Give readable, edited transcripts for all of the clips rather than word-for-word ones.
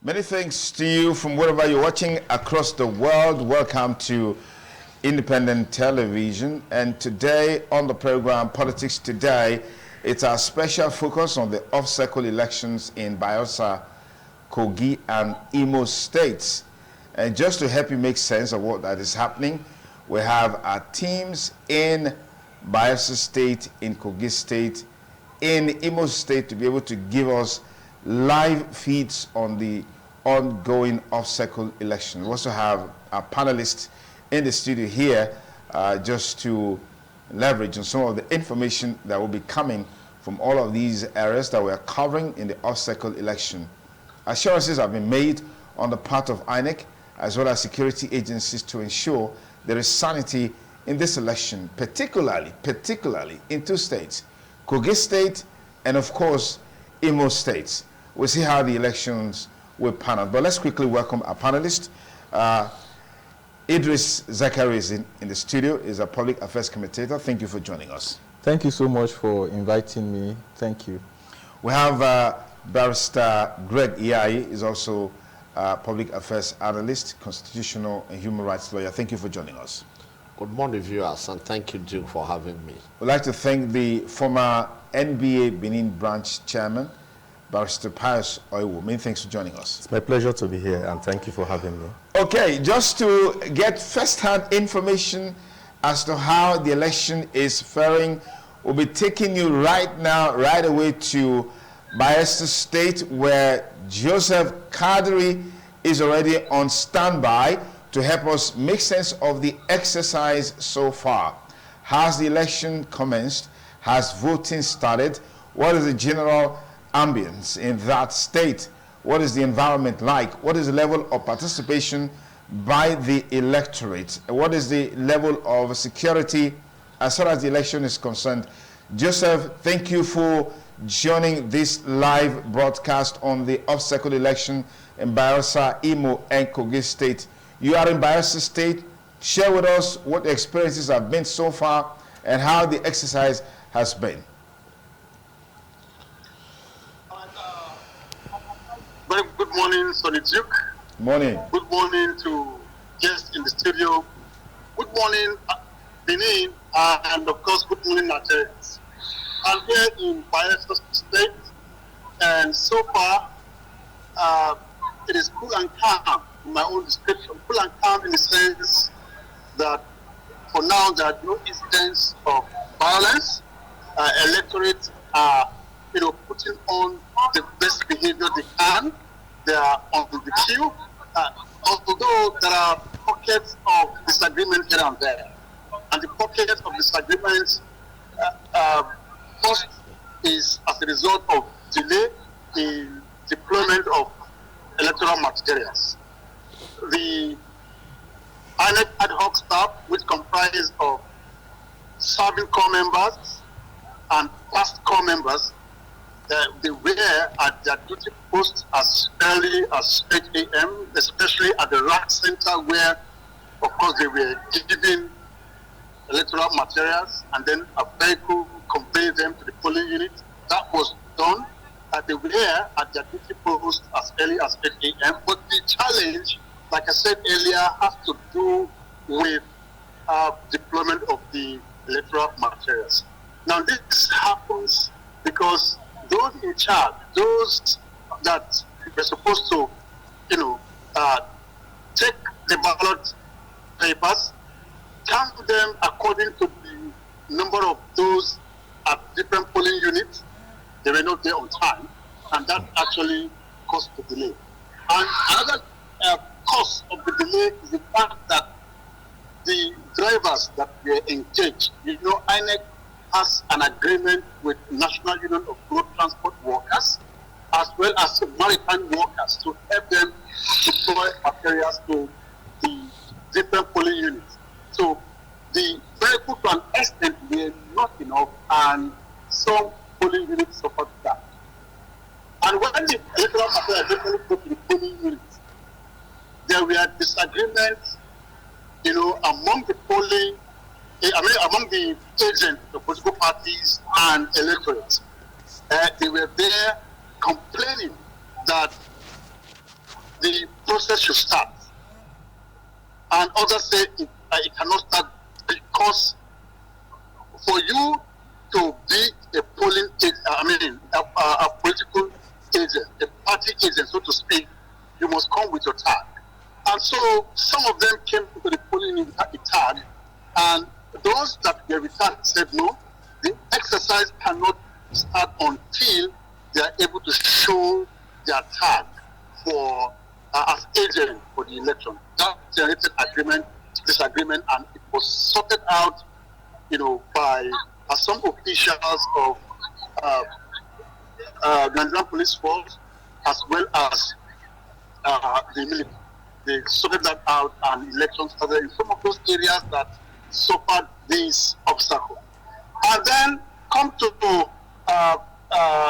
Many thanks to you from wherever you're watching across the world. Welcome to Independent Television. And today on the program, Politics Today, it's our special focus on the off-cycle elections in Bayelsa, Kogi, and Imo states. And just to help you make sense of what that is happening, we have our teams in Bayelsa State, in Kogi State, in Imo State to be able to give us live feeds on the ongoing off-cycle election. We also have our panelists in the studio here just to leverage on some of the information that will be coming from all of these areas that we are covering in the off-cycle election. Assurances have been made on the part of INEC as well as security agencies to ensure there is sanity in this election, particularly in two states, Kogi State and of course Imo State. We'll see how the elections will pan out. But let's quickly welcome our panelists. Idris Zachary is in the studio, is a public affairs commentator. Thank you for joining us. Thank you so much for inviting me. Thank you. We have Barrister Greg Iyai, is also a public affairs analyst, constitutional and human rights lawyer. Thank you for joining us. Good morning, viewers, and thank you, Duke, for having me. We'd like to thank the former NBA Benin branch chairman, Barrister Pius Oiwo. Many thanks for joining us. It's my pleasure to be here, and thank you for having me. Okay, just to get first-hand information as to how the election is faring, we'll be taking you right now, right away to Bayelsa State, where Joseph Kadri is already on standby to help us make sense of the exercise so far. Has the election commenced? Has voting started? What is the general ambience in that state? What is the environment like? What is the level of participation by the electorate? What is the level of security as far as the election is concerned? Joseph, thank you for joining this live broadcast on the off-cycle election in Bayelsa, Imo, and Kogi State. You are in Bayelsa State. Share with us what the experiences have been so far and how the exercise has been. Very good morning, Sonny Duke. Morning. Good morning to guests in the studio. Good morning, Benin, and of course, good morning, Nigerians. I'm here in Bayelsa State, and so far, it is cool and calm, in my own description. Cool and calm in the sense that for now, there are no incidents of violence. Electorate are, putting on the best behavior they can. They are on the queue, although there are pockets of disagreement here and there. And the pockets of disagreement first is as a result of delay in deployment of electoral materials. The INEC ad hoc staff, which comprises of serving corps members and past corps members, they were at their duty posts as early as 8 a.m., especially at the rack center where, of course, they were giving electoral materials and then a vehicle conveyed them to the polling unit. That was done. They were at their duty posts as early as 8 a.m. But the challenge, like I said earlier, has to do with deployment of the electoral materials. Now, this happens because those in charge, those that were supposed to, take the ballot papers, count them according to the number of those at different polling units. They were not there on time, and that actually caused the delay. And another cause of the delay is the fact that the drivers that were engaged, INEC has an agreement with National Union of Road Transport Workers as well as maritime workers to help them deploy materials to the different polling units. So the vehicle to an extent were not enough, and some polling units suffered that. And when the electoral material eventually go to the polling units, there were disagreements, among the polling, among the agents, the political parties and electorates. They were there complaining that the process should start. And others say it cannot start because for you to be a polling agent, a political agent, a party agent, so to speak, you must come with your tag. And so some of them came to the polling unit at the tag, and those that were with tag said no, the exercise cannot start until they are able to show their tag for as agent for the election. That generated disagreement, and it was sorted out, by some officials of Nigerian police force as well as the military. They sorted that out, and elections started in some of those areas that suffered this obstacle. And then come to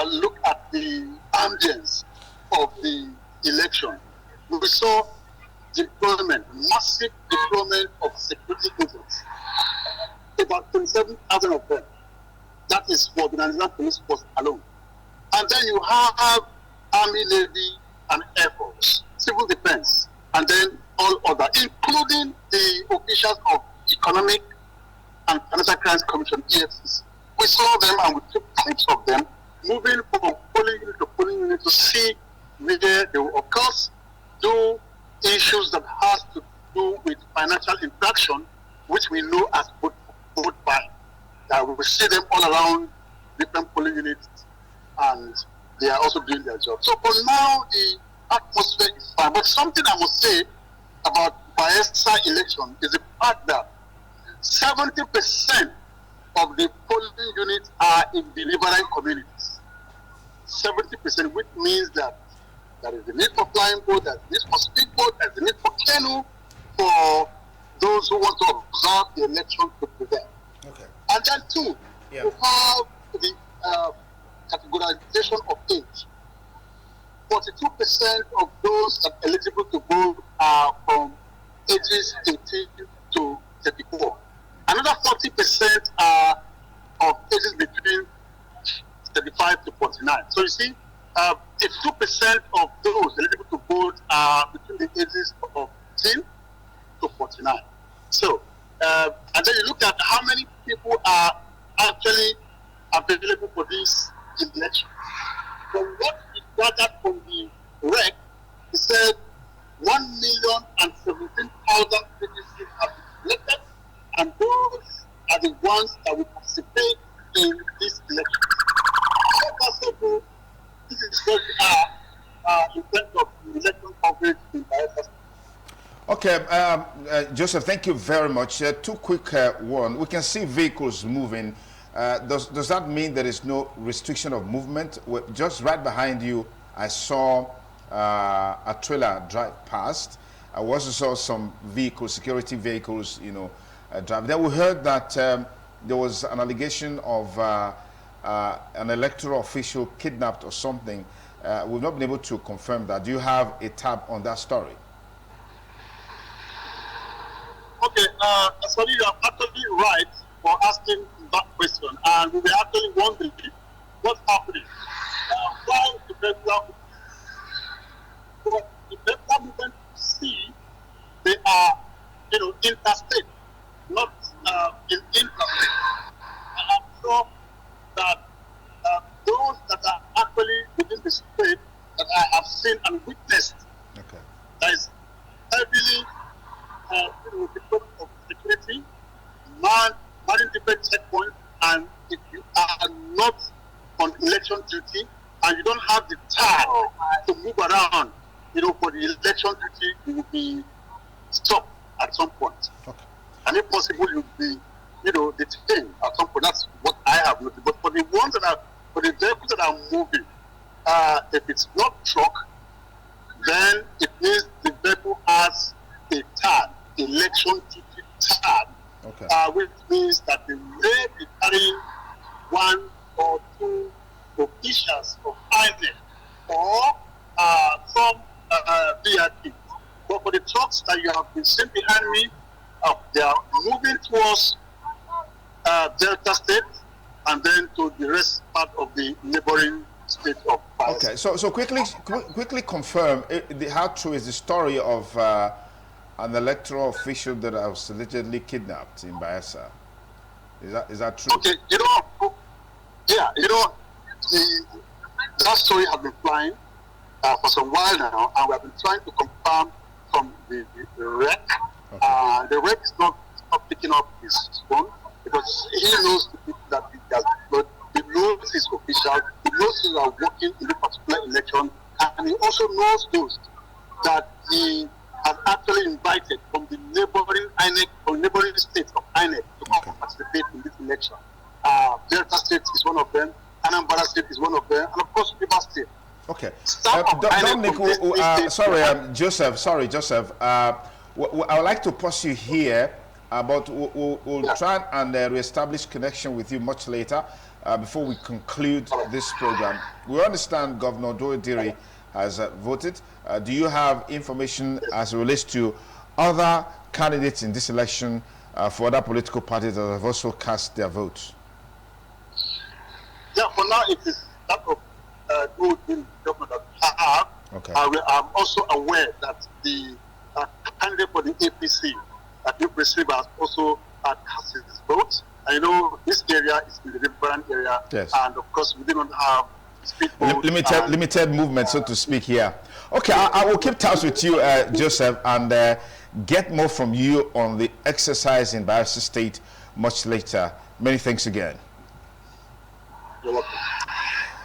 look at the ambience of the election. We saw massive deployment of security agents, about 27,000 of them. That is for the Nigerian police force alone. And then you have Army, Navy, and Air Force, civil defense, and then all other, including the officials of Economic and Financial Crimes Commission, EFCC. We saw them and we took clips of them moving from polling unit to polling unit to see where they will, of course, do issues that has to do with financial infraction, which we know as vote buying. We see them all around different polling units, and they are also doing their job. So for now, the atmosphere is fine. But something I must say about Bayelsa election is the fact that 70% of the polling units are in the neighboring communities. 70%, which means that there is the need for flying boat, there is the need for speedboat, there is the need for canoe for those who want to observe the election to prevail. Okay. And then two, you have the categorization of age. 42% of those that are eligible to vote are from ages 18 to 34. Another 40% are of ages between 35 to 49. So you see, 52% of those eligible to vote are between the ages of 10 to 49. So, and then you look at how many people are actually available for this election. From what we gathered from the rec, he said 1,017,000 citizens have been elected, and those are the ones that will participate in this election. So far, so good. This is where we are in terms of the election coverage in Bayelsa. Okay, Joseph, thank you very much. Two quick one. We can see vehicles moving. Does that mean there is no restriction of movement? Just right behind you, I saw a trailer drive past. I also saw some vehicles, security vehicles, drive. Then we heard that there was an allegation of an electoral official kidnapped or something. We've not been able to confirm that. Do you have a tab on that story? Okay, so you are actually right for asking that question, and we were actually wondering what's happening. Why the regular movement see they are, interstate, not interstate. And I'm sure that those that are actually within the state that I have seen and witnessed, that is heavily because of security, manning different checkpoints, and if you are not on election duty and you don't have the time to move around, for the election duty, you will be stopped at some point. Okay. And if possible, you'll be, detained at some point. That's what I have noticed. But for the vehicles that are moving, if it's not truck, then it means the vehicle has a tag, election duty tag, which means that they may be carrying one or two officials of INEC or some VIP. But for the trucks that you have been seen behind me, they are moving towards Delta State and then to the rest part of the neighboring state of Bayelsa. Okay, so quickly confirm how true is the story of an electoral official that was allegedly kidnapped in Bayelsa? Is that true? Okay, that story has been flying for some while now, and we have been trying to confirm from the rec. Okay. The rec is not picking up his phone because he knows the people that he has employed. He knows his officials. He knows who are working in the particular election, and he also knows those that he has actually invited from the neighboring INEC or neighboring states of INEC to come and participate in this election. Delta State is one of them. Anambra State is one of them, and of course, River State. Okay. Dominic, Joseph. Sorry, Joseph. I would like to pause you here, but we'll try and reestablish connection with you much later before we conclude this program. We understand Governor Doediri has voted. Do you have information as it relates to other candidates in this election for other political parties that have also cast their votes? Yeah, for now it is that of Doediri government that we have. Okay. I'm also aware that the candidate for the APC, Duke Receiver, has also cast his vote. I know this area is in the Riverine area, yes. And of course we do not have limited movement, so to speak, here. Okay, I will keep tabs with you, Joseph, and get more from you on the exercise in Bayelsa State much later. Many thanks again. You're welcome.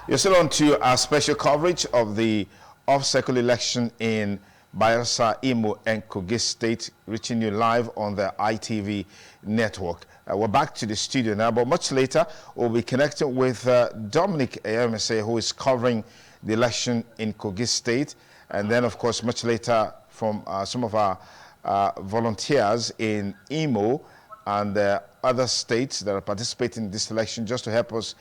You're still on to our special coverage of the off-cycle election in Bayelsa, Imo and Kogi State, reaching you live on the ITV network. We're back to the studio now, but much later we'll be connecting with Dominic Ayemese, who is covering the election in Kogi State, and then, of course, much later from some of our volunteers in Imo and other states that are participating in this election, just to help us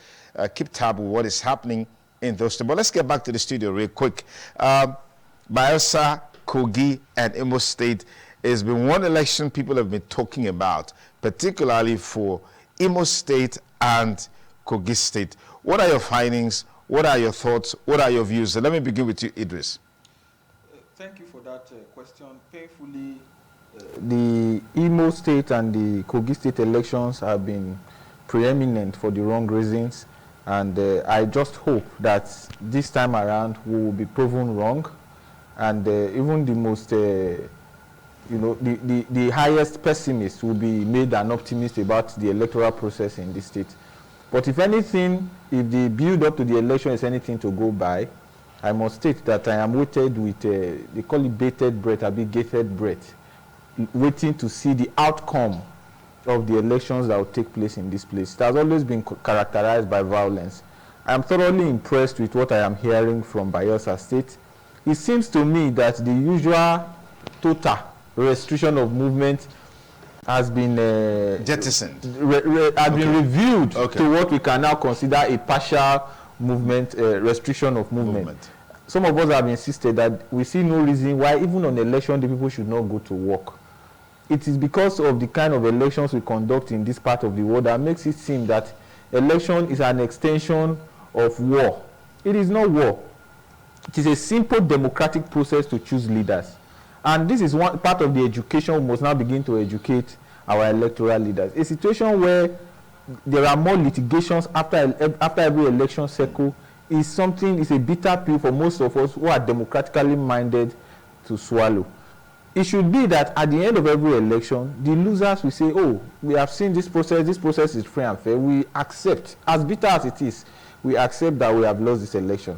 keep tab with what is happening in those states. But let's get back to the studio real quick. Bayelsa, Kogi, and Imo State has been one election people have been talking about, particularly for Imo State and Kogi State. What are your findings? What are your thoughts? What are your views? So let me begin with you, Idris. Thank you for that question. Painfully, the Imo State and the Kogi State elections have been preeminent for the wrong reasons, and I just hope that this time around we will be proven wrong, and even the most the highest pessimist will be made an optimist about the electoral process in this state. But if anything, if the build up to the election is anything to go by, I must state that I am waited with, they call it bated breath, a bit gated breath, waiting to see the outcome of the elections that will take place in this place. It has always been characterized by violence. I am thoroughly impressed with what I am hearing from Bayelsa State. It seems to me that the usual total restriction of movement has been jettisoned, been reviewed to what we can now consider a partial movement, restriction of movement. Some of us have insisted that we see no reason why even on election the people should not go to work. It is because of the kind of elections we conduct in this part of the world that makes it seem that election is an extension of war. It is not war. It is a simple democratic process to choose leaders. And this is one part of the education we must now begin to educate our electoral leaders. A situation where there are more litigations after every election cycle is something, is a bitter pill for most of us who are democratically minded to swallow. It should be that at the end of every election, the losers will say, oh, we have seen this process is free and fair. We accept, as bitter as it is, we accept that we have lost this election.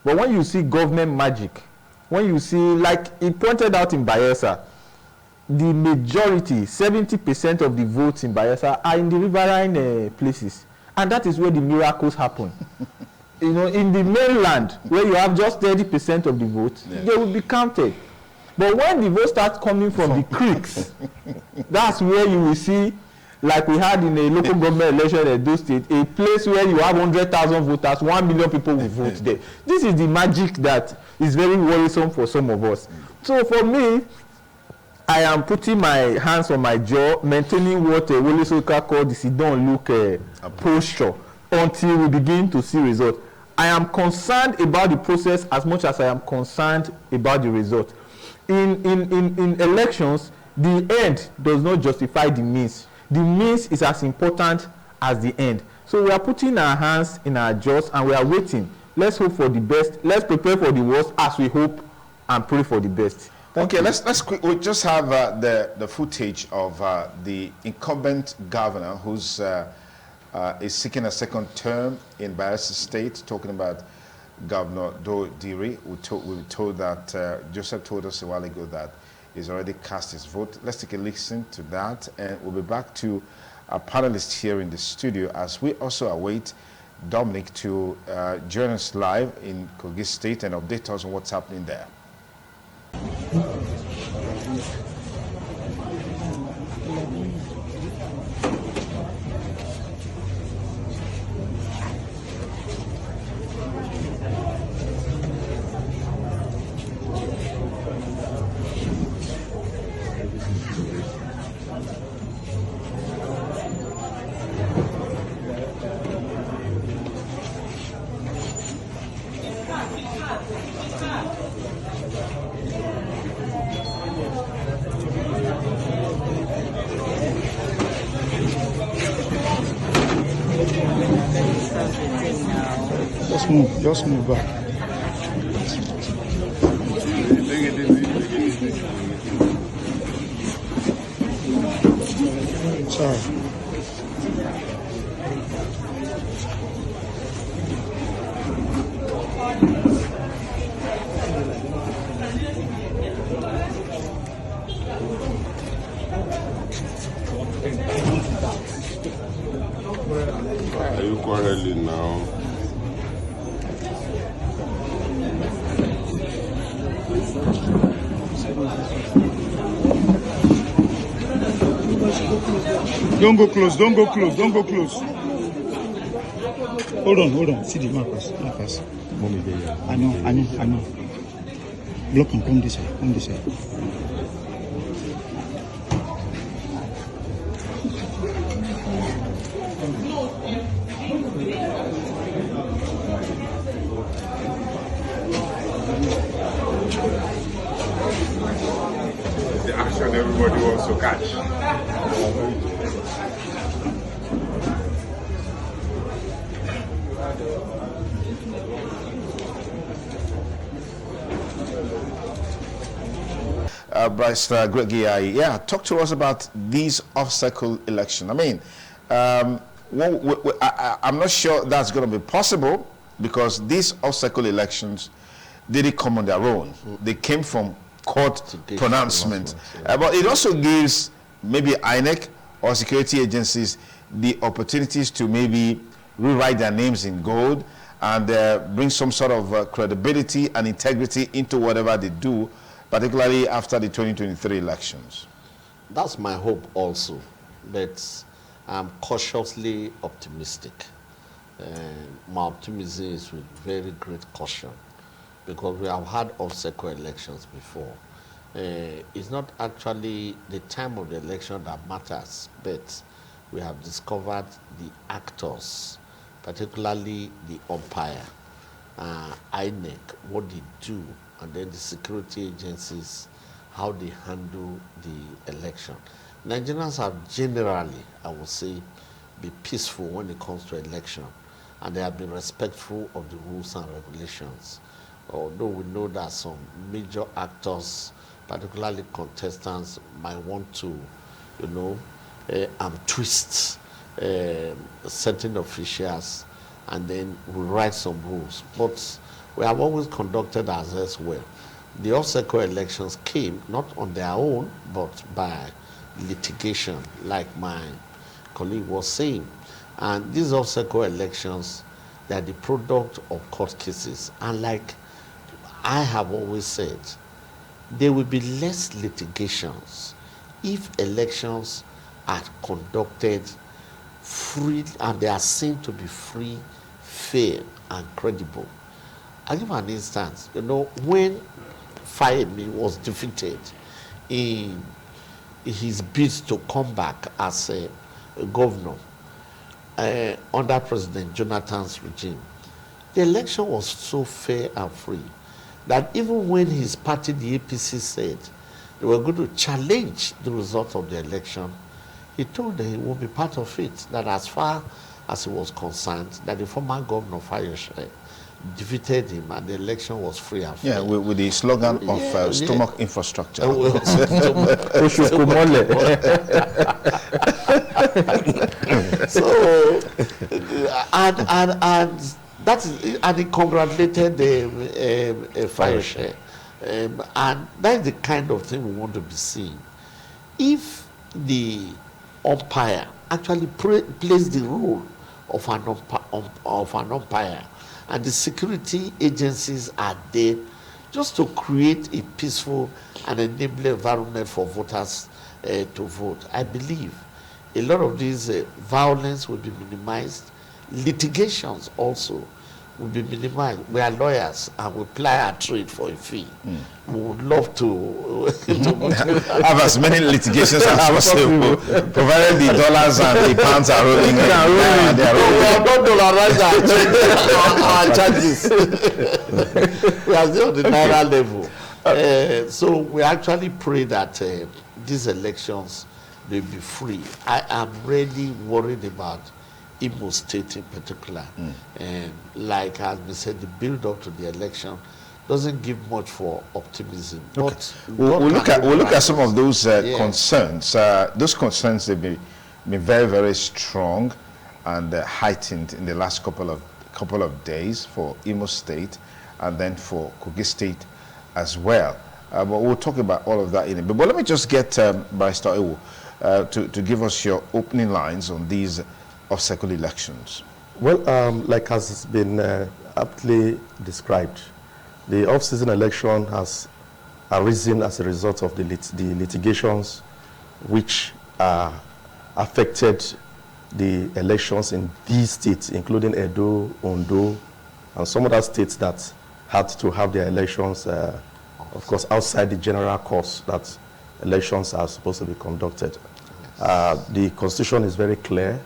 But when you see government magic, when you see, like it pointed out in Bayelsa, the majority, 70% of the votes in Bayelsa are in the riverine places. And that is where the miracles happen. You know, in the mainland, where you have just 30% of the votes, they will be counted. But when the votes start coming from the creeks, that's where you will see, like we had in a local government election in Edo State, a place where you have 100,000 voters, 1 million people will vote there. This is the magic that is very worrisome for some of us. So for me, I am putting my hands on my jaw, maintaining what Wole Soyinka called the sit-down look posture until we begin to see results. I am concerned about the process as much as I am concerned about the result. In elections, the end does not justify the means. The means is as important as the end. So we are putting our hands in our jaws and we are waiting. Let's hope for the best. Let's prepare for the worst as we hope and pray for the best. Okay, we just have the footage of the incumbent governor who's is seeking a second term in Bayelsa State, talking about Governor Do Diri. We were told that Joseph told us a while ago that he's already cast his vote. Let's take a listen to that, and we'll be back to our panelists here in the studio as we also await Dominic to join us live in Kogi State and update us on what's happening there. Just move back. Sorry. Are you quarreling now? Don't go close, don't go close, don't go close. Hold on. See the Marcus. I know. Block him, come this way. The action everybody wants to catch. Bryce Greg, talk to us about these off-cycle election. I mean, I'm not sure that's going to be possible because these off-cycle elections didn't come on their own. They came from court pronouncement. But it also gives maybe INEC or security agencies the opportunities to maybe rewrite their names in gold and bring some sort of credibility and integrity into whatever they do, particularly after the 2023 elections. That's my hope also, but I'm cautiously optimistic. My optimism is with very great caution because we have had off-cycle elections before. It's not actually the time of the election that matters, but we have discovered the actors, particularly the umpire, INEC, what they do, and then the security agencies, how they handle the election. Nigerians have generally, I would say, been peaceful when it comes to election, and they have been respectful of the rules and regulations. Although we know that some major actors, particularly contestants, might want to, twist certain officials and then rewrite some rules. But we have always conducted ourselves well. The off-cycle elections came not on their own, but by litigation, like my colleague was saying. And these off-cycle elections, they are the product of court cases. And like I have always said, there will be less litigations if elections are conducted free and they are seen to be free, fair, and credible. I'll give an instance. When Fayemi was defeated in his bid to come back as a governor under President Jonathan's regime, The election was so fair and free that even when his party, the APC, said they were going to challenge the result of the election, he told them he would be part of it, that as far as he was concerned, that the former governor Fayose defeated him and the election was free and fair. Yeah, with the slogan of stomach infrastructure. So, and that is, and he congratulated Fayose. And that's the kind of thing we want to be seeing. If the umpire actually plays the role of an umpire, and the security agencies are there just to create a peaceful and enabling environment for voters to vote, I believe a lot of these violence will be minimized. Litigations also will be minimized. We are lawyers and we ply our trade for a fee. We would love to have as many litigations as possible, provided the dollars and the pounds are rolling. We have not dollarized our charges. We are still on the naira level. So we actually pray that these elections will be free. I am really worried about Imo State in particular. Like has been said, the build up to the election doesn't give much for optimism. Okay. But we'll look at some of those concerns. Those concerns have been very, very strong and heightened in the last couple of days for Imo State and then for Kogi State as well. But we'll talk about all of that in a bit. But let me just get Barrister Ewo to give us your opening lines on these off-cycle elections. Well, like has been aptly described, the off-season election has arisen as a result of the litigations which affected the elections in these states, including Edo, Ondo, and some other states that had to have their elections, of course, outside the general course that elections are supposed to be conducted. The Constitution is very clear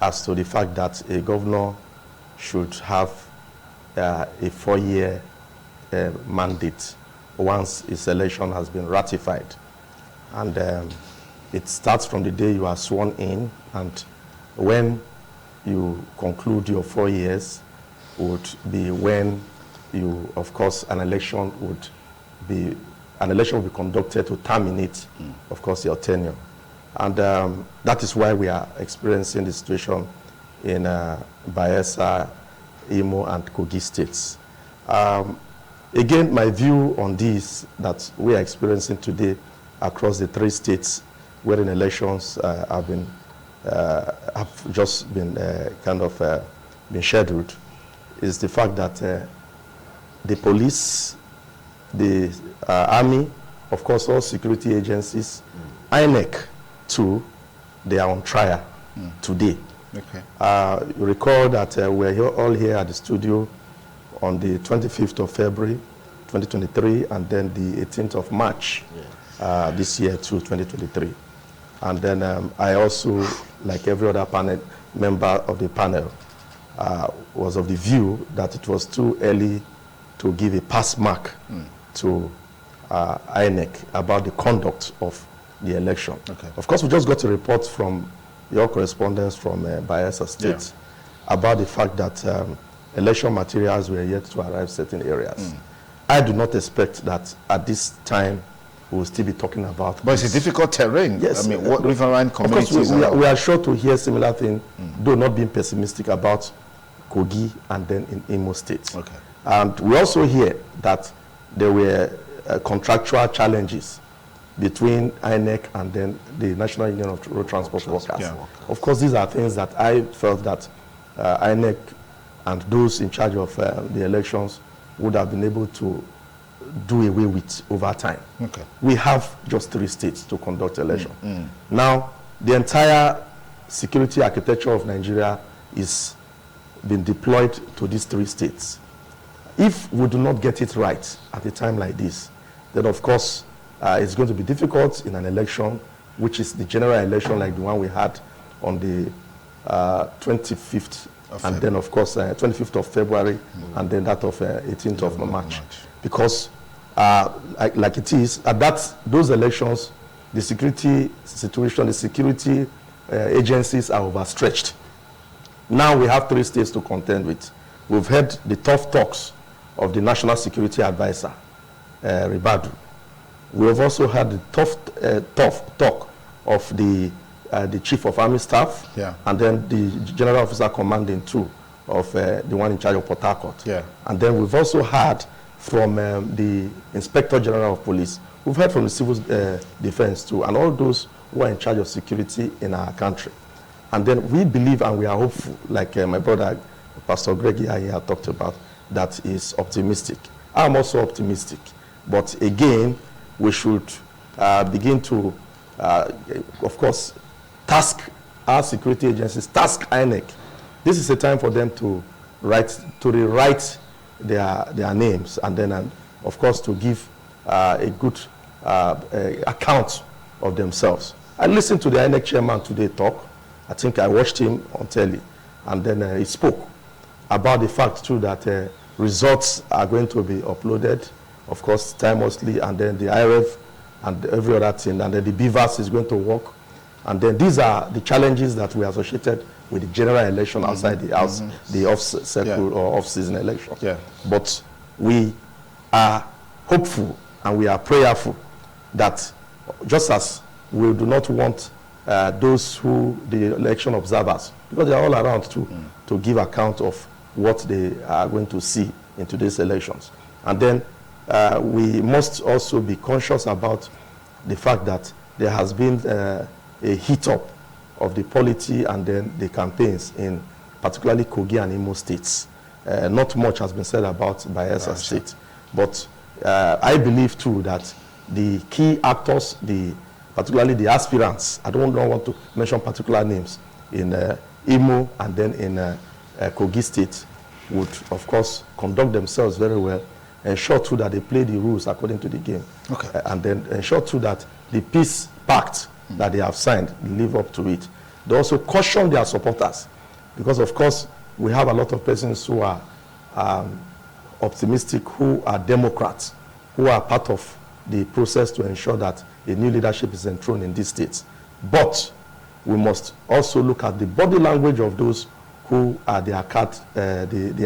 as to the fact that a governor should have a 4-year mandate once his election has been ratified. And it starts from the day you are sworn in, and when you conclude your 4 years would be when you, of course, an election will be conducted to terminate, of course, your tenure. And that is why we are experiencing the situation in Bayelsa, Imo, and Kogi states. Again, my view on this that we are experiencing today across the 3 states wherein elections have just been been scheduled is the fact that the police, the army, of course, all security agencies, INEC too, they are on trial today. Okay. You recall that we're all here at the studio on the 25th of February, 2023, and then the 18th of March this year too, 2023. And then I also, like every other member of the panel, was of the view that it was too early to give a pass mark to INEC about the conduct of the election. Okay. Of course, we just got a report from your correspondents from Bayelsa State about the fact that election materials were yet to arrive certain areas. I do not expect that at this time we will still be talking about. But it's a difficult terrain. Yes. I mean, what riverine communities? Of course, we are sure to hear similar things, though not being pessimistic about Kogi and then in Imo State. Okay. And we also hear that there were contractual challenges between INEC and then the National Union of Road Transport Workers. Yeah. Of course, these are things that I felt that INEC and those in charge of the elections would have been able to do away with over time. Okay. We have just 3 states to conduct election. Now, the entire security architecture of Nigeria is being deployed to these 3 states. If we do not get it right at a time like this, then of course it's going to be difficult in an election, which is the general election like the one we had on the 25th and then of course 25th of February, and then that of 18th of March. Because like it is, at those elections, the security situation, the security agencies are overstretched. Now we have 3 states to contend with. We've heard the tough talks of the National Security Advisor, Ribadu. We have also had the tough talk of the Chief of Army Staff, and then the General Officer Commanding 2 of the one in charge of Port Harcourt. And then we've also had from the Inspector General of Police. We've heard from the Civil Defense too, and all those who are in charge of security in our country. And then we believe and we are hopeful, like my brother, Pastor Greg here talked about, that is optimistic. I'm also optimistic. But again, we should begin to, of course, task our security agencies, task INEC. This is a time for them to rewrite their names, and then, of course, to give a good account of themselves. I listened to the INEC chairman today talk. I think I watched him on telly, and then he spoke about the fact too that results are going to be uploaded, of course, timelessly, and then the IRF and every other thing, and then the BVAS is going to work. And then these are the challenges that we associated with the general election outside the house, the off-cycle or off-season election. But we are hopeful and we are prayerful that just as we do not want those who, the election observers, because they are all around to give account of what they are going to see in today's elections. And then we must also be conscious about the fact that there has been a heat-up of the polity and then the campaigns in particularly Kogi and Imo states. Not much has been said about Bayelsa state, but I believe too that the key actors, particularly the aspirants, I don't want to mention particular names, in Imo and then in Kogi state would, of course, conduct themselves very well, ensure too that they play the rules according to the game, and then ensure too that the peace pact that they have signed live up to it. They also caution their supporters, because of course we have a lot of persons who are optimistic, who are Democrats, who are part of the process to ensure that a new leadership is enthroned in these states. But we must also look at the body language of those who are the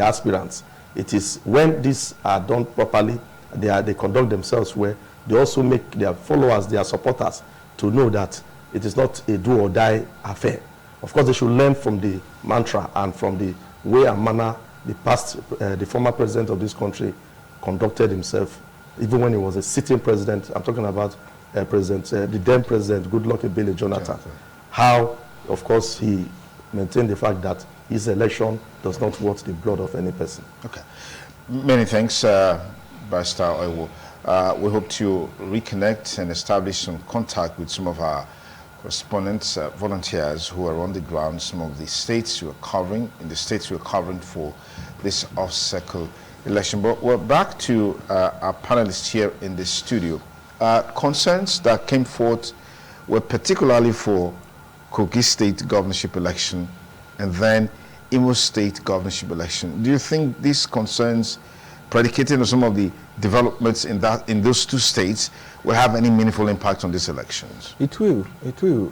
aspirants. It is when these are done properly, they conduct themselves well, they also make their followers, their supporters, to know that it is not a do or die affair. Of course, they should learn from the mantra and from the way and manner the former president of this country conducted himself, even when he was a sitting president. I'm talking about the then president, Goodluck Ebele Jonathan. How, of course, he maintained the fact that his election does not want the blood of any person. Many thanks, Barrister Oiwo. We hope to reconnect and establish some contact with some of our correspondents, volunteers who are on the ground, some of the states you are covering, in the states you are covering for this off-cycle election. But we're back to our panelists here in the studio. Concerns that came forth were particularly for Kogi State governorship election and then Imo State governorship election. Do you think these concerns, predicated on some of the developments in those 2 states, will have any meaningful impact on these elections? It will. It will.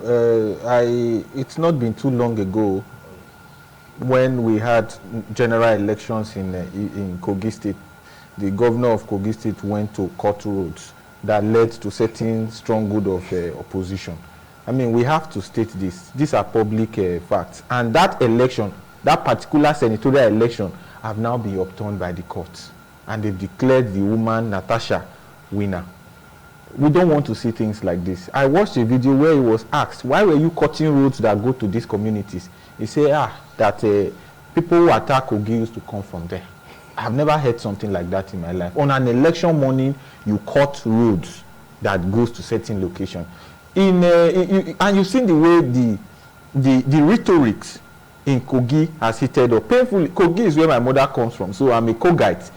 It's not been too long ago when we had general elections in Kogi State. The governor of Kogi State went to cut roads that led to certain stronghold of opposition. I mean, we have to state this. These are public facts. And that election, that particular senatorial election, have now been upturned by the courts. And they've declared the woman, Natasha, winner. We don't want to see things like this. I watched a video where he was asked, why were you cutting roads that go to these communities? He said, that people who attack Kogi used to come from there. I've never heard something like that in my life. On an election morning, you cut roads that goes to certain location. And you've seen the way the rhetoric in Kogi has heated up. Painfully, Kogi is where my mother comes from, so I'm a Kogite.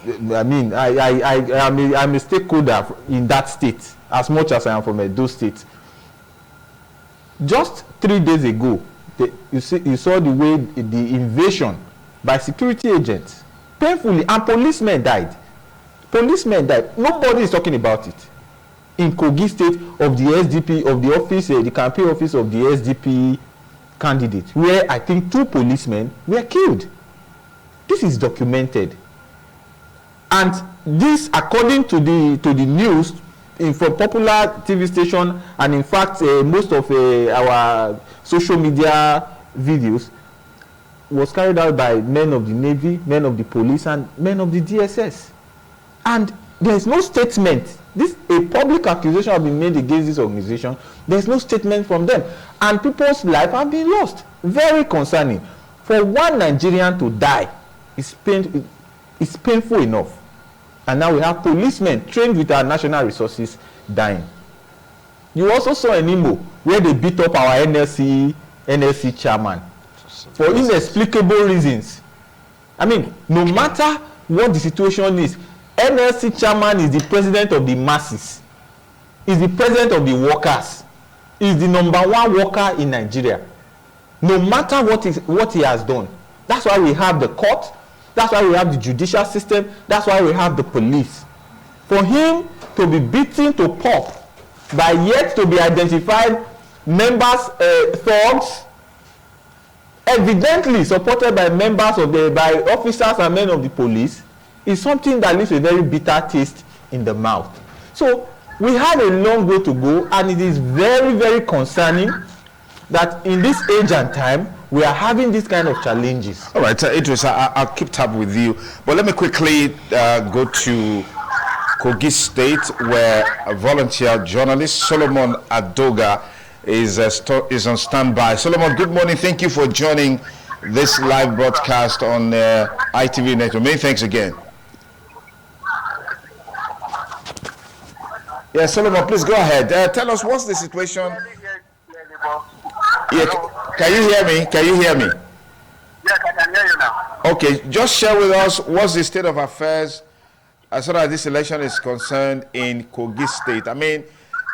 I mean, I'm a stakeholder in that state, as much as I am from those states. Just 3 days ago, You saw the way the invasion by security agents, painfully, and policemen died. Nobody is talking about it. In Kogi State, of the SDP, of the office, the campaign office of the SDP candidate, where I think 2 policemen were killed. This is documented, and this, according to the news from popular TV station, and in fact most of our social media videos, was carried out by men of the Navy, men of the police, and men of the DSS. And there is no statement. A public accusation has been made against this organization. There is no statement from them, and people's lives have been lost. Very concerning. For one Nigerian to die is painful enough, and now we have policemen trained with our national resources dying. You also saw an Imo where they beat up our NLC chairman for inexplicable reasons. I mean, no matter what the situation is, NLC chairman is the president of the masses, is the president of the workers, is the #1 worker in Nigeria. No matter what he has done. That's why we have the court, that's why we have the judicial system, that's why we have the police. For him to be beaten to pulp by yet to be identified members, thugs, evidently supported by members by officers and men of the police, is something that leaves a very bitter taste in the mouth. So we have a long way to go, and it is very, very concerning that in this age and time we are having this kind of challenges. All right, Idris, I'll keep tab with you, but let me quickly go to Kogi State, where a volunteer journalist, Solomon Adoga, is on standby. Solomon, good morning. Thank you for joining this live broadcast on ITV Network. Many thanks again. Yeah, Solomon, please go ahead. Tell us, what's the situation? Yeah, can you hear me? Can you hear me? Yes, I can hear you now. Okay, just share with us what's the state of affairs as far as this election is concerned in Kogi State. I mean,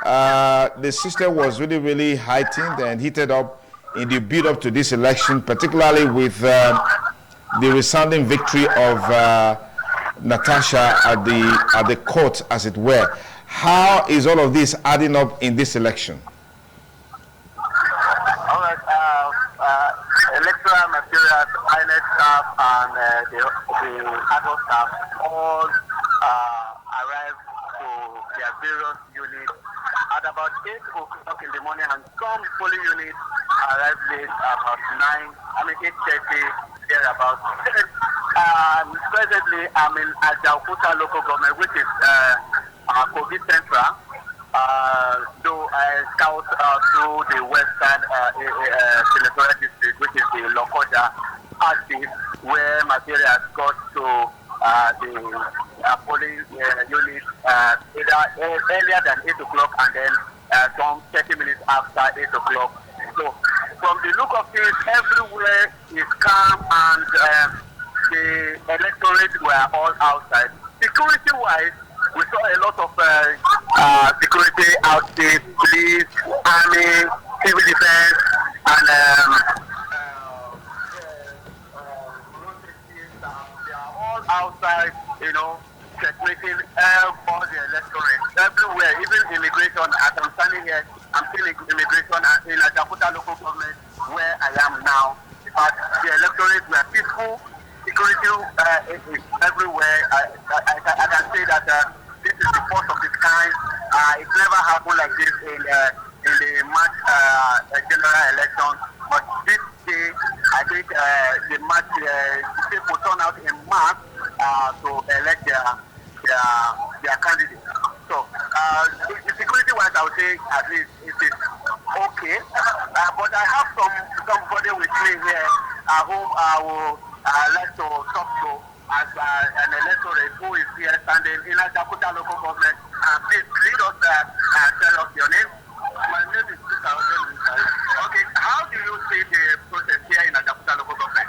the system was really, really heightened and heated up in the build up to this election, particularly with the resounding victory of Natasha at the court, as it were. How is all of this adding up in this election? All right, electoral materials, INET staff, and the adult staff all arrived to their various units at about 8 o'clock in the morning, and some polling units arrived late, about 8:30, thereabouts. Presently, I'm in Ajaukuta local government, which is Kogi Central. Though I scout through the western senatorial district, which is the Lokoja axis, where materials got to the polling unit earlier than 8 o'clock, and then some 30 minutes after 8 o'clock. So, from the look of things, everywhere is calm, and the electorate were all outside. Security-wise, we saw a lot of security outfits, police, army, civil defense, and they are all outside, separating all the electorate everywhere, even immigration. As I'm standing here, I'm seeing immigration in Ajakuta local government, where I am now. But the electorate were peaceful. Security is everywhere. I can say that this is the first of its kind. It never happened like this in the March general election. But this day, I think the March people turn out in March to elect their candidate. So, security-wise, I would say at least it is okay. But I have somebody with me here whom I will like to talk to as an electorate who is here standing in Ajakuta local government. Please lead us, tell us your name. My name is Mr. Okay, how do you see the process here in Ajakuta local government?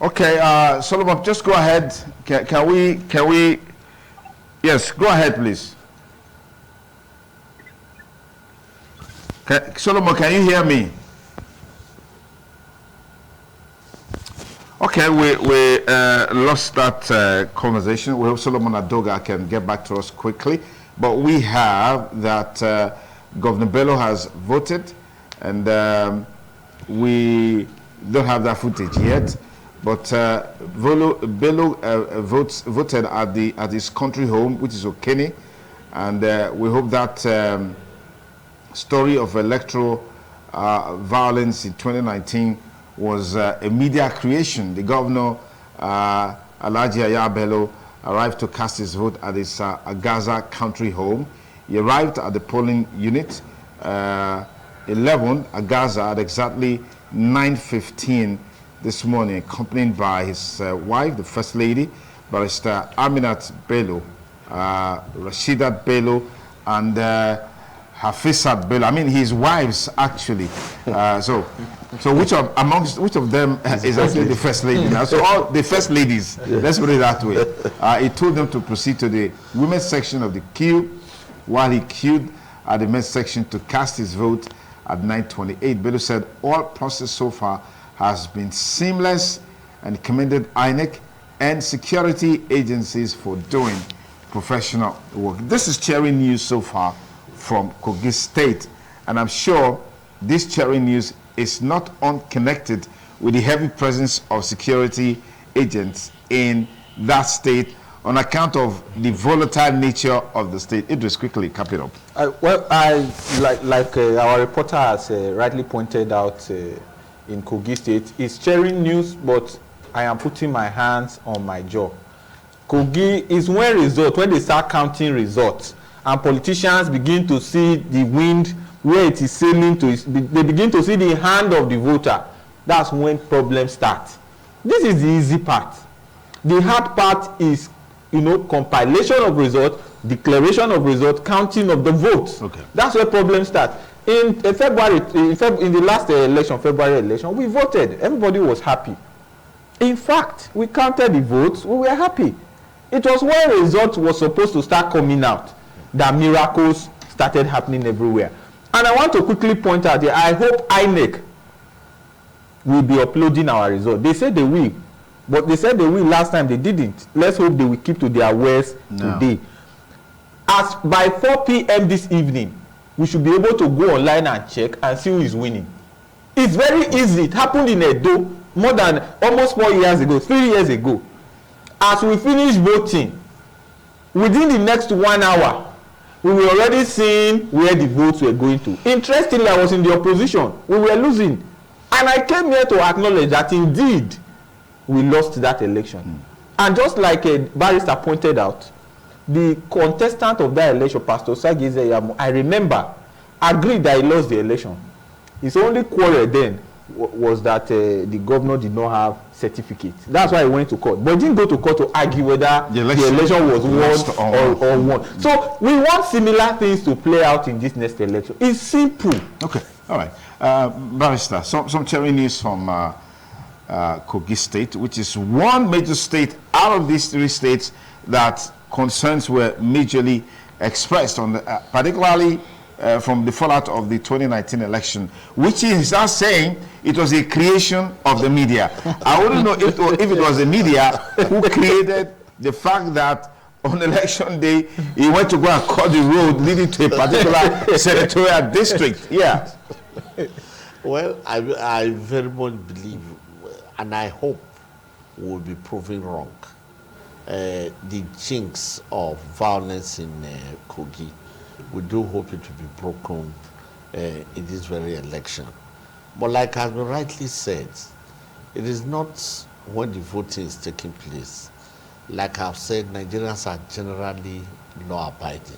Okay, Solomon, just go ahead. Can we? Yes, go ahead, please. Solomon, can you hear me? Okay, we lost that conversation. We hope Solomon Adoga can get back to us quickly. But we have that Governor Bello has voted, and we don't have that footage yet. But Bello voted at his country home, which is Okene, and we hope that story of electoral violence in 2019 was a media creation. The governor, Alhaji Yahaya Bello, arrived to cast his vote at his Agaza country home. He arrived at the polling unit 11 Agaza at exactly 9:15 this morning, accompanied by his wife, the First Lady, Barrister Aminat Bello, Rashidat Bello, and Hafizat Bello. I mean, his wives actually. So which of them is actually the First Lady now? So all the First Ladies, let's put it that way. He told them to proceed to the women's section of the queue, while he queued at the men's section to cast his vote at 9:28. Bello said all process so far has been seamless and commended INEC and security agencies for doing professional work. This is cheering news so far from Kogi State, and I'm sure this cheering news is not unconnected with the heavy presence of security agents in that state on account of the volatile nature of the state. Idris, quickly cap it up. Our reporter has rightly pointed out in Kogi State, it's cheering news, but I am putting my hands on my jaw. Kogi is when they start counting results and politicians begin to see the wind where it is sailing to, they begin to see the hand of the voter. That's when problems start. This is the easy part. The hard part is, compilation of results, declaration of results, counting of the votes. Okay. That's where problems start. In February, in the last election, February election, we voted. Everybody was happy. In fact, we counted the votes. We were happy. It was when results were supposed to start coming out that miracles started happening everywhere. And I want to quickly point out here, I hope INEC will be uploading our result. They said they will, but they said they will last time, they didn't. Let's hope they will keep to their words today. As by 4 p.m. this evening, we should be able to go online and check and see who is winning. It's very easy. It happened in Edo more than almost 4 years ago, 3 years ago. As we finish voting, within the next 1 hour, we were already seeing where the votes were going to. Interestingly, I was in the opposition. We were losing. And I came here to acknowledge that indeed we lost that election. And just like a barrister pointed out, the contestant of that election, Pastor Sagize Yamu, I remember, agreed that he lost the election. His only quarrel then was that the governor did not have certificate. That's why he went to court. But he didn't go to court to argue whether the election was won or won. So we want similar things to play out in this next election. It's simple. Okay, all right. Barrister, some cheering news from Kogi State, which is one major state out of these 3 states that concerns were majorly expressed on the, particularly from the fallout of the 2019 election, which is now saying it was a creation of the media. I wouldn't know if it was the media who created the fact that on election day he went to go and cut the road leading to a particular senatorial district. Yeah. Well, I very much believe, and I hope we'll be proven wrong. The jinx of violence in Kogi, we do hope it will be broken in this very election. But like has been rightly said, it is not when the voting is taking place. Like I've said, Nigerians are generally law-abiding.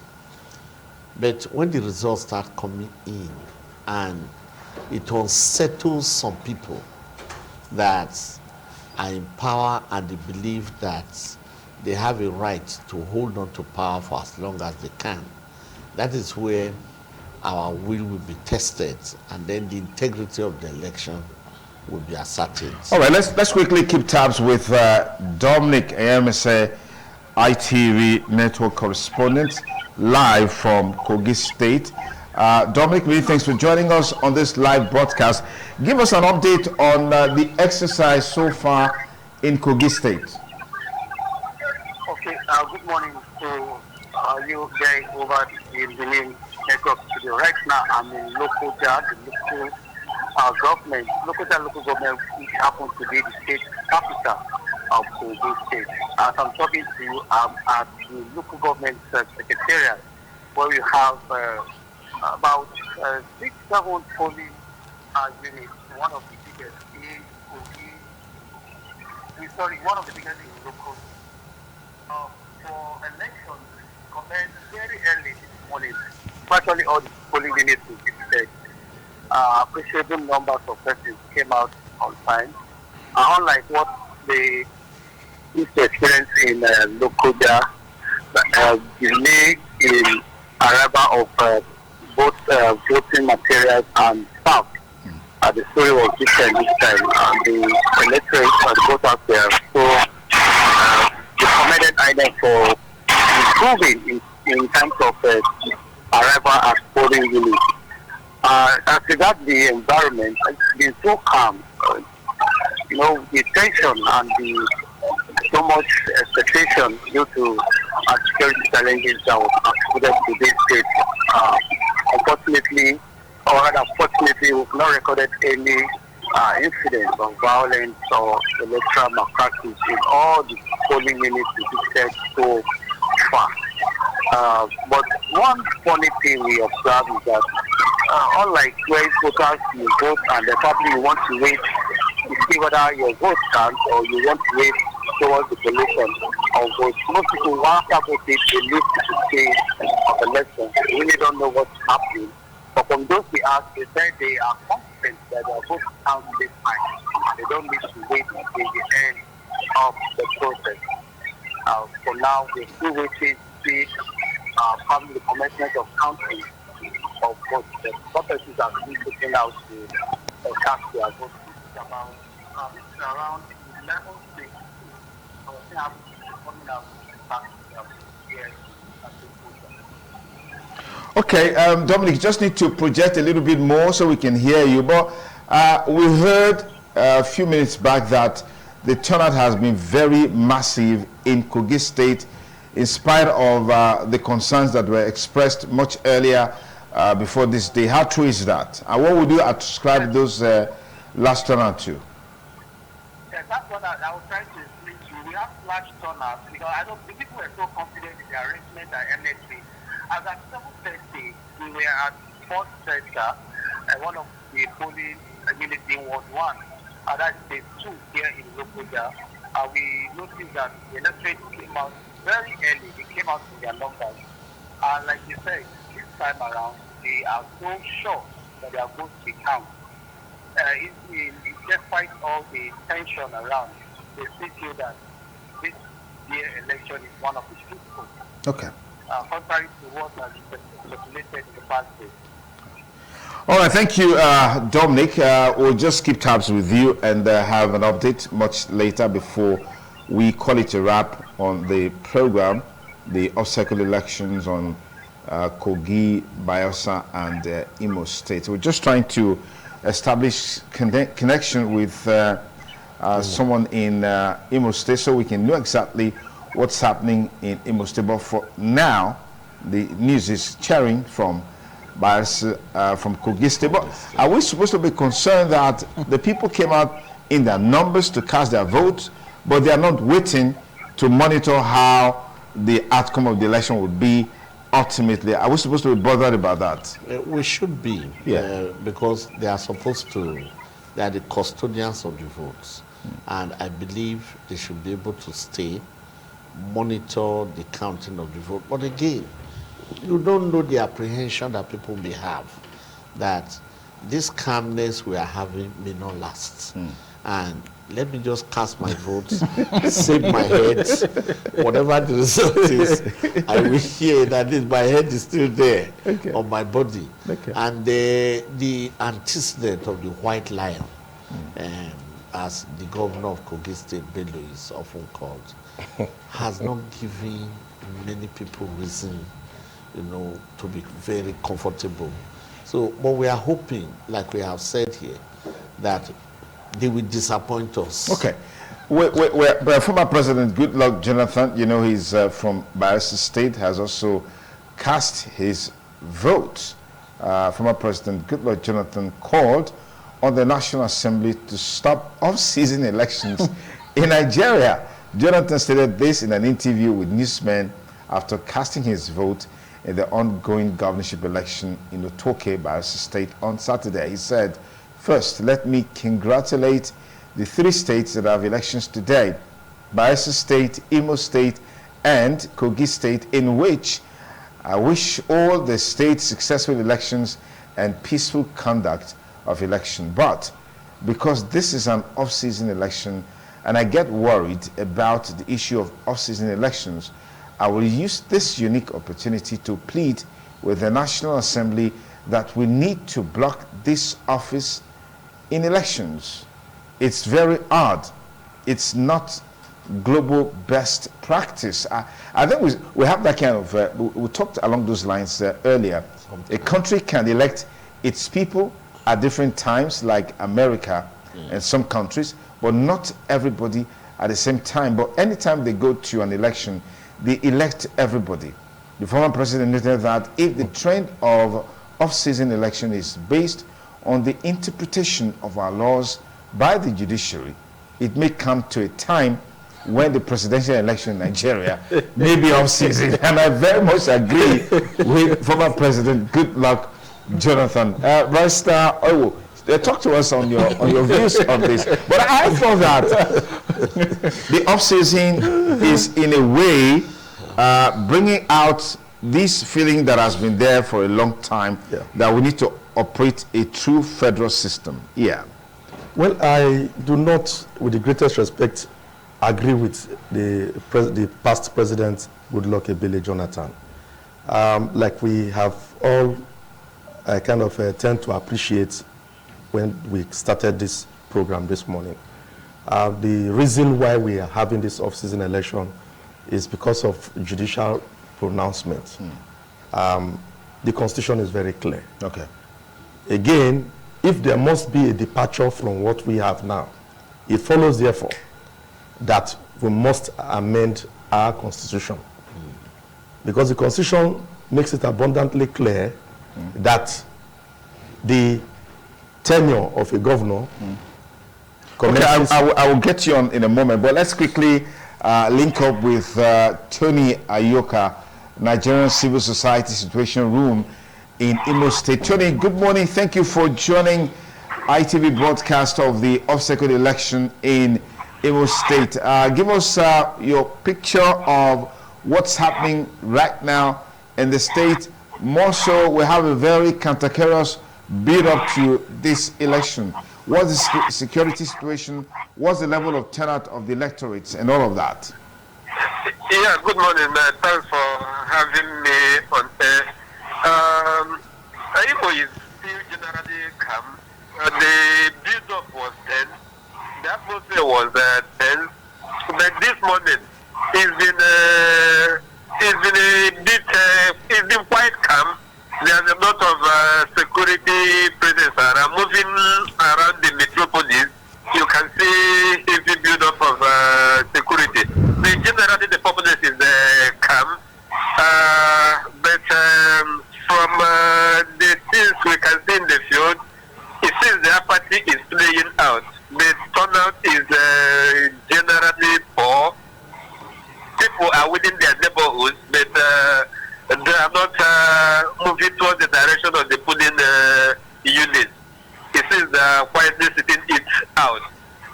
But when the results start coming in and it unsettles some people that are in power and they believe that they have a right to hold on to power for as long as they can, that is where our will be tested, and then the integrity of the election will be ascertained. All right, let's quickly keep tabs with Dominic Ayemese, ITV network correspondent, live from Kogi State. Dominic, many thanks for joining us on this live broadcast. Give us an update on the exercise so far in Kogi State. Okay, good morning to you guys over in the main network studio. Right now, I'm in local JAG, the local government. Local government, which happens to be the state capital of Kogi State. As I'm talking to you, I'm at the local government secretariat, where we have about 6-7 polling units. One of the biggest in Kogi. One of the biggest in local. For elections, commenced very early this morning. Virtually all the polling units will be visited. Appreciable numbers of persons came out on time. Unlike what they used to experience in Lokoja, delay in arrival of both voting materials and staff. The story was different this time. The electorate and voters were so recommended item for improving in terms of arrival at polling units. As regards the environment, it's been so calm. The tension and the so much expectation due to security challenges that was attributed to this state. Unfortunately, or rather fortunately, we've not recorded any incidents of violence or electoral malpractice in all the polling units visited so far. But one funny thing we observe is that unlike where voters you vote and probably you want to wait to see whether your vote counts or you want to wait towards the collation of votes. Most people, after voting, they live to the day of elections. They really don't know what's happening. But from those we ask, they say they are confident that their vote counts this time and they don't need to wait until the end of the process. For now, we're still waiting to see probably the commencement of counting of votes. The purposes are still looking out to cast their votes. It's around 11 states. So I think I'm coming out to cast their votes here at the vote. Okay, Dominic, you just need to project a little bit more so we can hear you. But we heard a few minutes back that the turnout has been very massive in Kogi State in spite of the concerns that were expressed much earlier before this day. How true is that? And what would you ascribe those last turnout to? Yes, that's what I was trying to explain to you. We have large turnout because the people were so confident in the arrangement at MSC. As at 7:30, we were at Fort Center, one of the polling units in Ward 1. That's the 2 here in Lokoja. We noticed that the electorate came out very early. They came out with their numbers. Like you said, this time around, they are so sure that their votes will count. Despite all the tension around, they still feel that this year election is one of the truthful. Okay. Contrary to what has been speculated in the past days. All right, thank you, Dominic. We'll just keep tabs with you and have an update much later before we call it a wrap on the program, the off-cycle elections on Kogi, Bayelsa, and Imo State. We're just trying to establish connection with someone in Imo State so we can know exactly what's happening in Imo State. But for now, the news is cheering from Bayelsa, from Kogi State. But are we supposed to be concerned that the people came out in their numbers to cast their votes, but they are not waiting to monitor how the outcome of the election would be ultimately? Are we supposed to be bothered about that? We should be, because they are they are the custodians of the votes. And I believe they should be able to stay, monitor the counting of the vote. But again, you don't know the apprehension that people may have, that this calmness we are having may not last. And let me just cast my votes, save my head, whatever the result is, I will hear that my head is still there on my body. And the antecedent of the white lion, as the governor of Kogi State, Bello, is often called, has not given many people reason to be very comfortable. So, but we are hoping, like we have said here, that they will disappoint us. Okay. Well, former President Goodluck Jonathan, he's from Bayelsa State, has also cast his vote. Former President Goodluck Jonathan called on the National Assembly to stop off-season elections in Nigeria. Jonathan stated this in an interview with newsmen after casting his vote in the ongoing governorship election in Otoke, Bayelsa State on Saturday. He said, "First, let me congratulate the 3 states that have elections today, Bayelsa State, Imo State, and Kogi State, in which I wish all the states successful elections and peaceful conduct of election. But because this is an off-season election and I get worried about the issue of off-season elections, I will use this unique opportunity to plead with the National Assembly that we need to block this office in elections. It's very odd. It's not global best practice." I think we have that kind of, we talked along those lines earlier. A country can elect its people at different times, like America and some countries, but not everybody at the same time. But anytime they go to an election, they elect everybody. The former president noted that if the trend of off-season election is based on the interpretation of our laws by the judiciary, it may come to a time when the presidential election in Nigeria may be off-season. And I very much agree with former President Goodluck Jonathan. Barrister Owo, talk to us on your views on this. But I thought that the off-season is in a way bringing out this feeling that has been there for a long time, that we need to operate a true federal system. Yeah. Well, I do not, with the greatest respect, agree with the past president, Goodluck Ebele Jonathan. Like we have all tend to appreciate when we started this program this morning. The reason why we are having this off-season election is because of judicial pronouncement. The Constitution is very clear. Okay. Again, if there must be a departure from what we have now, it follows, therefore, that we must amend our Constitution. Because the Constitution makes it abundantly clear that the tenure of a governor commences... Okay, I will get you on in a moment, but let's quickly link up with Tony Ayoka, Nigerian Civil Society Situation Room in Imo State. Tony, good morning. Thank you for joining ITV broadcast of the off-cycle election in Imo State. Give us your picture of what's happening right now in the state. More so, we have a very cantankerous build-up to this election. What's the security situation? What's the level of turnout of the electorates and all of that? Yeah, good morning. Thanks for having me on air. Imo is still generally calm. The build-up was tense. The atmosphere was tense. But this morning, it's been quite calm. There's a lot of security presence around, moving around the metropolis. You can see heavy build-up of security. But generally, the populace is calm. But from the things we can see in the field, it seems the apathy is playing out. The turnout is generally poor. People are within their neighborhoods, but they are not moving towards the direction of the polling units. It seems quietly sitting it out.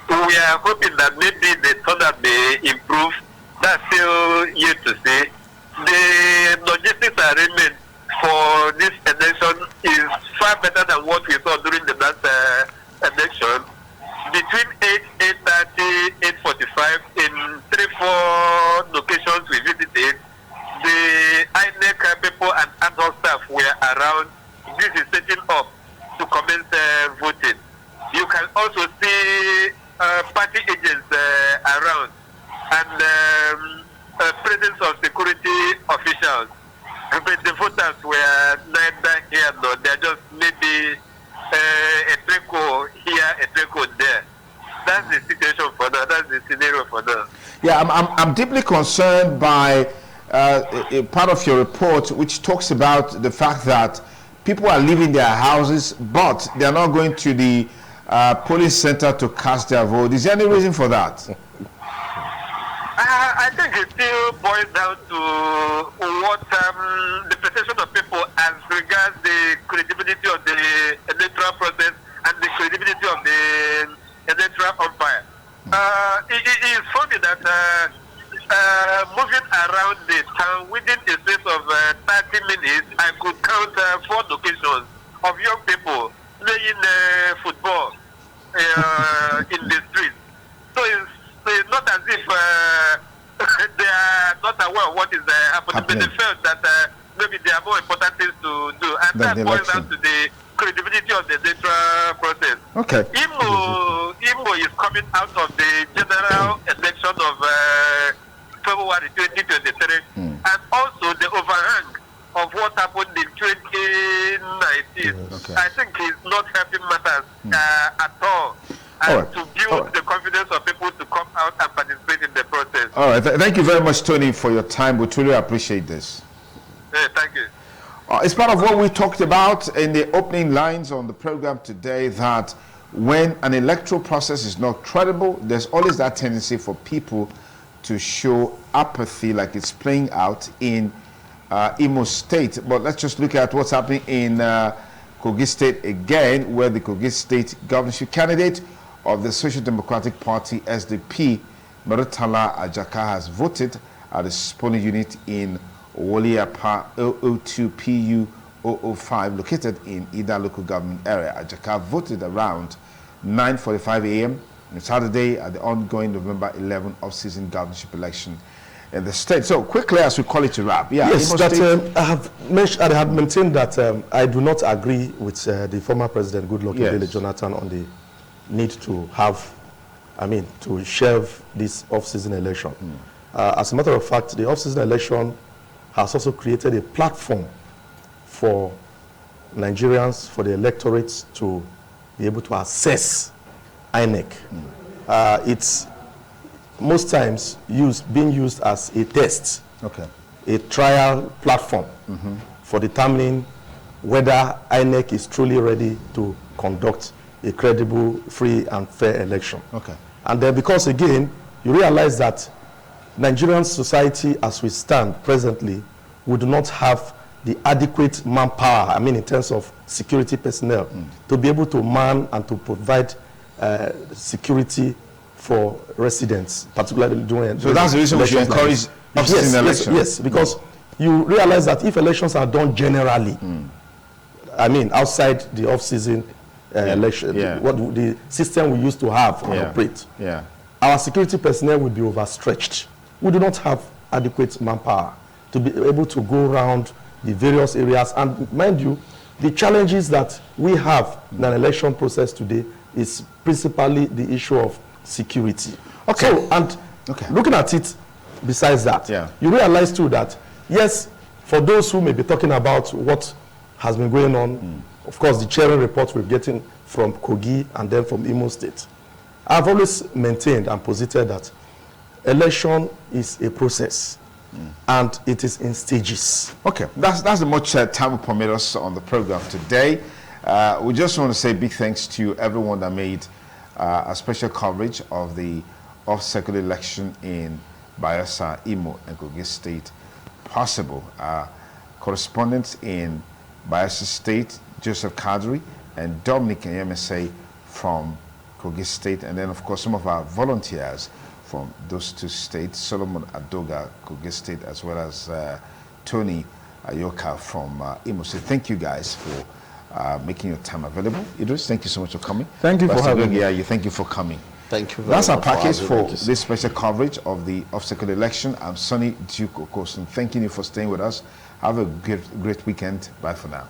We are hoping that maybe the turnout may improve. That's still yet to see. The logistics arrangement for this election is far better than what we saw during the last election. Between 8:30, 8:45, in 3-4 locations we visited, the INEC people and ad hoc staff were around. This is setting up to commence voting. You can also see party agents around and presence of security officials. But the voters Yeah, I'm deeply concerned by a part of your report which talks about the fact that people are leaving their houses, but they're not going to the polling center to cast their vote. Is there any reason for that? I think it still boils down to what the perception of people as regards the credibility of the electoral process and the credibility of the electoral umpire. It is funny that moving around the town within a space of 30 minutes, I could count 4 locations of young people playing football in the streets. So it's not as if they are not aware of what is happening, but they felt that maybe there are more important things to do. And that boils down to the credibility of the electoral process. Okay. Imo is coming out of the general election of February 2023, and also the overhang of what happened in 2019. Okay. I think it's not helping matters at all. And to build the confidence of people to come out and participate in the process. All right. Thank you very much, Tony, for your time. We truly appreciate this. Thank you. It's part of what we talked about in the opening lines on the program today, that when an electoral process is not credible, there's always that tendency for people to show apathy, like it's playing out in Imo State. But let's just look at what's happening in Kogi State again, where the Kogi State governorship candidate of the Social Democratic Party, SDP, Maritala Ajaka, has voted at the polling unit in Woliapa 002 PU 005, located in Ida local government area. Ajaka voted around 9:45 a.m. on Saturday at the ongoing November 11 off-season governorship election in the state. So quickly, as we call it to wrap. Yeah, yes, that I have maintained that I do not agree with the former president Goodluck Ebele Jonathan on the need to have, to shelve this off-season election. As a matter of fact, the off-season election has also created a platform for Nigerians, for the electorates to be able to assess INEC. It's most times being used as a test, a trial platform for determining whether INEC is truly ready to conduct a credible, free and fair election. And then because again, you realize that Nigerian society as we stand presently would not have the adequate manpower, in terms of security personnel, to be able to man and to provide security for residents, particularly during. So that's the reason we should encourage off-season elections. Yes, because you realize that if elections are done generally, outside the off-season election, what the system we used to have and operate, our security personnel would be overstretched. We do not have adequate manpower to be able to go around the various areas. And mind you, the challenges that we have in an election process today is principally the issue of security. Looking at it, besides that, you realize too that, yes, for those who may be talking about what has been going on, of course, the cheering reports we're getting from Kogi and then from Imo State, I've always maintained and posited that election is a process. And it is in stages. That's the much time we permit us on the program today. We just want to say big thanks to everyone that made a special coverage of the off-cycle election in Bayelsa, Imo and Kogi State possible. Correspondents in Bayelsa State, Joseph Kadri and Dominic and MSA from Kogi State, and then of course some of our volunteers from those two states, Solomon Adoga, Kogi State, as well as Tony Ayoka from Imo State. Thank you guys for making your time available. Idris, thank you so much for coming. Thank you for having me. Thank you for coming. Thank you very That's much. Our package for this special coverage of the off-cycle election. I'm Sonny Duke Okosun. Thanking you for staying with us. Have a great weekend. Bye for now.